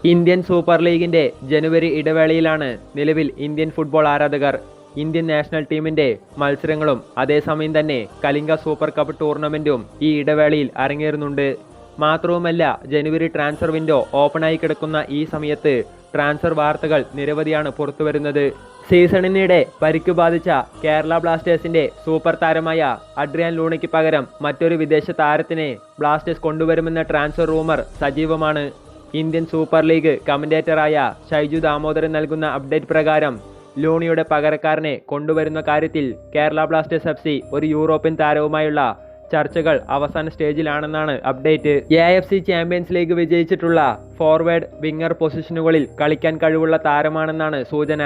Indian super ലീഗിന്റെ ജനുവരി ഇടവേളയിലാണ് നിലവിൽ Indian football ആരാധകർ ഇന്ത്യൻ നാഷണൽ ടീമിന്റെ മത്സരങ്ങളും അതേസമയം തന്നെ കലിംഗ സൂപ്പർ കപ്പ് ടൂർണമെന്റും ഈ ഇടവേളയിൽ അരങ്ങേറുന്നുണ്ട്. മാത്രവുമല്ല, ജനുവരി ട്രാൻസ്ഫർ വിൻഡോ ഓപ്പണായി കിടക്കുന്ന ഈ സമയത്ത് ട്രാൻസ്ഫർ വാർത്തകൾ നിരവധിയാണ് പുറത്തുവരുന്നത്. സീസണിനിടെ പരിക്കു ബാധിച്ച കേരള ബ്ലാസ്റ്റേഴ്സിന്റെ സൂപ്പർ താരമായ അഡ്രിയാൻ ലൂണയ്ക്ക് പകരം മറ്റൊരു വിദേശ താരത്തിനെ ബ്ലാസ്റ്റേഴ്സ് കൊണ്ടുവരുമെന്ന ട്രാൻസ്ഫർ റൂമർ സജീവമാണ്. ഇന്ത്യൻ സൂപ്പർ ലീഗ് കമന്റേറ്ററായ ഷൈജു ദാമോദരൻ നൽകുന്ന അപ്ഡേറ്റ് പ്രകാരം ലൂണിയുടെ പകരക്കാരനെ കൊണ്ടുവരുന്ന കാര്യത്തിൽ കേരള ബ്ലാസ്റ്റേഴ്സ് FC ഒരു യൂറോപ്യൻ താരവുമായുള്ള ചർച്ചകൾ അവസാന സ്റ്റേജിലാണെന്നാണ് അപ്ഡേറ്റ്. AFC ചാമ്പ്യൻസ് ലീഗ് വിജയിച്ചിട്ടുള്ള ഫോർവേഡ്, വിങ്ങർ പൊസിഷനുകളിൽ കളിക്കാൻ കഴിവുള്ള താരമാണെന്നാണ് സൂചന.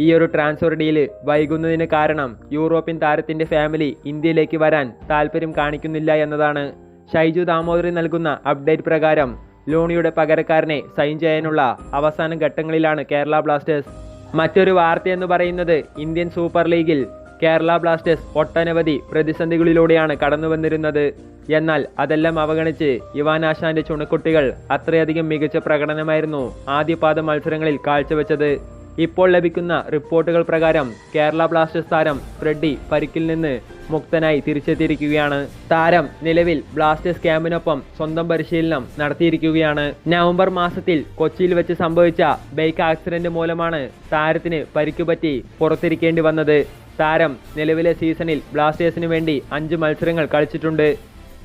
ഈ ഒരു ട്രാൻസ്ഫർ ഡീല് വൈകുന്നതിന് കാരണം യൂറോപ്യൻ താരത്തിന്റെ ഫാമിലി ഇന്ത്യയിലേക്ക് വരാൻ താല്പര്യം കാണിക്കുന്നില്ല എന്നതാണ്. ഷൈജു ദാമോദരൻ നൽകുന്ന അപ്ഡേറ്റ് പ്രകാരം ലൂണിയുടെ പകരക്കാരനെ സൈൻ ചെയ്യാനുള്ള അവസാന ഘട്ടങ്ങളിലാണ് കേരള ബ്ലാസ്റ്റേഴ്സ്. മറ്റൊരു വാർത്തയെന്ന് പറയുന്നത് ഇന്ത്യൻ സൂപ്പർ ലീഗിൽ കേരള ബ്ലാസ്റ്റേഴ്സ് ഒട്ടനവധി പ്രതിസന്ധികളിലൂടെയാണ് കടന്നു വന്നിരുന്നത്. എന്നാൽ അതെല്ലാം അവഗണിച്ച് ഇവാൻ ആശാന്റെ ചുണക്കുട്ടികൾ അത്രയധികം മികച്ച പ്രകടനമായിരുന്നു ആദ്യപാദ മത്സരങ്ങളിൽ കാഴ്ചവെച്ചത്. ഇപ്പോൾ ലഭിക്കുന്ന റിപ്പോർട്ടുകൾ പ്രകാരം കേരള ബ്ലാസ്റ്റേഴ്സ് താരം ഫ്രെഡി പരിക്കിൽ നിന്ന് മുക്തനായി തിരിച്ചെത്തിയിരിക്കുകയാണ്. താരം നിലവിൽ ബ്ലാസ്റ്റേഴ്സ് ക്യാമ്പിനൊപ്പം സ്വന്തം പരിശീലനം നടത്തിയിരിക്കുകയാണ്. നവംബർ മാസത്തിൽ കൊച്ചിയിൽ വെച്ച് സംഭവിച്ച ബൈക്ക് ആക്സിഡന്റ് മൂലമാണ് താരത്തിന് പരിക്കുപറ്റി പുറത്തിരിക്കേണ്ടി വന്നത്. താരം നിലവിലെ സീസണിൽ ബ്ലാസ്റ്റേഴ്സിന് വേണ്ടി 5 മത്സരങ്ങൾ കളിച്ചിട്ടുണ്ട്.